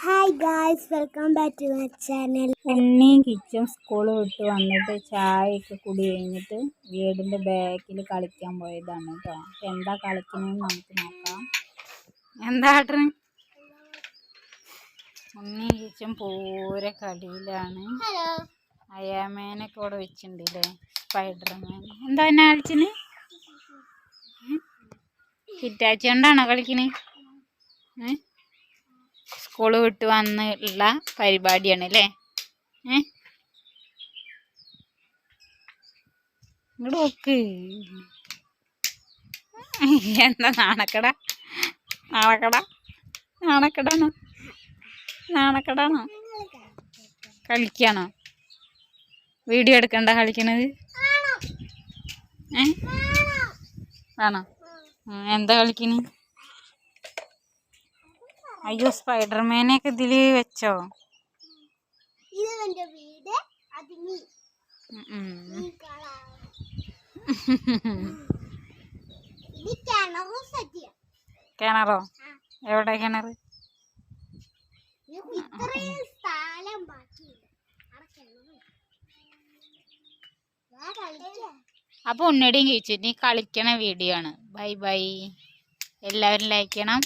Hi guys, welcome back to my channel. എന്നെയും കിച്ചും school വിട്ട് വന്നിട്ട് ചായയൊക്കെ കുടി കഴിഞ്ഞിട്ട് വീടിൻ്റെ ബാക്കിൽ കളിക്കാൻ പോയതാണ് കേട്ടോ. എന്താ കളിക്കണമെന്ന് നമുക്ക് നോക്കാം. എന്താ ആട്ടന്? ഉണ്ണിയും കിച്ചും പൂരെ കളിയിലാണ്. അയാമേനൊക്കെ ഇവിടെ വെച്ചിട്ടുണ്ട് അല്ലേ, സ്പൈഡർമാൻ. എന്താ എന്നെ കളിച്ചിന്? ഹിറ്റാച്ചി കൊണ്ടാണോ കളിക്കണ്? സ്കൂള് വിട്ട് വന്നുള്ള പരിപാടിയാണ് അല്ലേ? ഇങ്ങോട്ട് നോക്ക്. എന്താ നാണക്കട? നാണക്കടാണോ? കളിക്കാണോ? വീഡിയോ എടുക്കണ്ട കളിക്കണത്? ആണോ? എന്താ കളിക്കണ്? അയ്യോ, സ്പൈഡർമാനെയൊക്കെ ഇതില് വെച്ചോ? കിണറോ? എവിടെ കിണറ്? അപ്പൊ ഉണ്ണിയുടെയും കഴിച്ചു. നീ കളിക്കണ വീഡിയോ ആണ്. Bye bye. എല്ലാവരും ലൈക്ക് ചെയ്യണം.